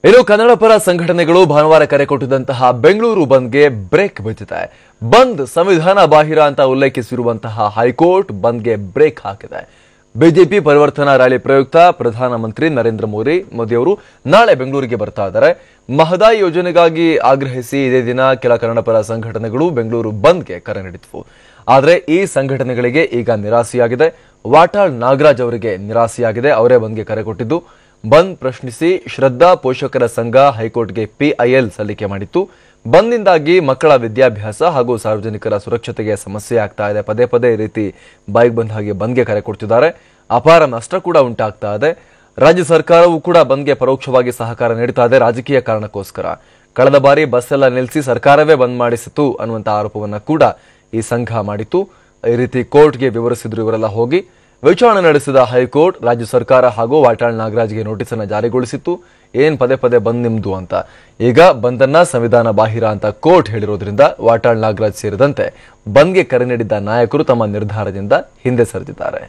ಇನ್ನು ಕನ್ನಡ ಪರ ಸಂಘಟನೆಗಳು ಭಾನುವಾರ ಕರೆ ಕೊಟ್ಟಿದ್ದಂತಹ ಬೆಂಗಳೂರು ಬಂದ್ಗೆ ಬ್ರೇಕ್ ಬಿದ್ದಿದೆ. ಬಂದ್ ಸಂವಿಧಾನ ಬಾಹಿರ ಅಂತ ಉಲ್ಲೇಖಿಸಿರುವಂತಹ ಹೈಕೋರ್ಟ್ ಬಂದ್ಗೆ ಬ್ರೇಕ್ ಹಾಕಿದೆ. ಬಿಜೆಪಿ ಪರಿವರ್ತನಾ ರ್ಯಾಲಿ ಪ್ರಯುಕ್ತ ಪ್ರಧಾನಮಂತ್ರಿ ನರೇಂದ್ರ ಮೋದಿ ಅವರು ನಾಳೆ ಬೆಂಗಳೂರಿಗೆ ಬರ್ತಾ ಇದ್ದಾರೆ. ಮಹದಾಯಿ ಯೋಜನೆಗಾಗಿ ಆಗ್ರಹಿಸಿ ಇದೇ ದಿನ ಕೆಲ ಕನ್ನಡ ಪರ ಸಂಘಟನೆಗಳು ಬೆಂಗಳೂರು ಬಂದ್ಗೆ ಕರೆ ನೀಡಿದ್ವು. ಆದರೆ ಈ ಸಂಘಟನೆಗಳಿಗೆ ಈಗ ನಿರಾಸೆಯಾಗಿದೆ. ವಾಟಾಳ್ ನಾಗರಾಜ್ ಅವರಿಗೆ ನಿರಾಸೆಯಾಗಿದೆ. ಅವರೇ ಬಂದ್ಗೆ ಕರೆ ಕೊಟ್ಟಿದ್ದು. ಬಂದ್ ಪ್ರಶ್ನಿಸಿ ಶ್ರದ್ಧಾ ಪೋಷಕರ ಸಂಘ ಹೈಕೋರ್ಟ್ಗೆ ಪಿಐಎಲ್ ಸಲ್ಲಿಕೆ ಮಾಡಿತ್ತು. ಬಂದ್ನಿಂದಾಗಿ ಮಕ್ಕಳ ವಿದ್ಯಾಭ್ಯಾಸ ಹಾಗೂ ಸಾರ್ವಜನಿಕರ ಸುರಕ್ಷತೆಗೆ ಸಮಸ್ಯೆ ಆಗ್ತಾ ಇದೆ. ಪದೇ ಪದೇ ಈ ರೀತಿ ಬೈಕ್ ಬಂದ್ ಹಾಗೆ ಬಂದ್ಗೆ ಕರೆ ಕೊಡ್ತಿದ್ದಾರೆ. ಅಪಾರ ನಷ್ಟ ಕೂಡ ಉಂಟಾಗ್ತಾ ಇದೆ. ರಾಜ್ಯ ಸರ್ಕಾರವೂ ಕೂಡ ಬಂದ್ಗೆ ಪರೋಕ್ಷವಾಗಿ ಸಹಕಾರ ನೀಡುತ್ತಾ ಇದೆ ರಾಜಕೀಯ ಕಾರಣಕ್ಕೋಸ್ಕರ. ಕಳೆದ ಬಾರಿ ಬಸ್ ಎಲ್ಲ ನಿಲ್ಲಿಸಿ ಸರ್ಕಾರವೇ ಬಂದ್ ಮಾಡಿಸಿತು ಅನ್ನುವಂಥ ಆರೋಪವನ್ನ ಕೂಡ ಈ ಸಂಘ ಮಾಡಿತ್ತು. ಈ ರೀತಿ ಕೋರ್ಟ್ಗೆ ವಿವರಿಸಿದ್ರು ಇವರೆಲ್ಲ ಹೋಗಿ. ವಿಚಾರಣೆ ನಡೆಸಿದ ಹೈಕೋರ್ಟ್ ರಾಜ್ಯ ಸರ್ಕಾರ ಹಾಗೂ ವಾಟಾಳ್ ನಾಗರಾಜ್ಗೆ ನೋಟಿಸ್ ಅನ್ನು ಜಾರಿಗೊಳಿಸಿತ್ತು. ಪದೇ ಪದೇ ಬಂದ್ ನಿಮ್ದು ಅಂತ. ಈಗ ಬಂದನ್ನ ಸಂವಿಧಾನ ಬಾಹಿರ ಅಂತ ಕೋರ್ಟ್ ಹೇಳಿರೋದ್ರಿಂದ ವಾಟಾಳ್ ನಾಗರಾಜ್ ಸೇರಿದಂತೆ ಬಂದ್ಗೆ ಕರೆ ನೀಡಿದ್ದ ನಾಯಕರು ತಮ್ಮ ನಿರ್ಧಾರದಿಂದ ಹಿಂದೆ ಸರಿದಿದ್ದಾರೆ.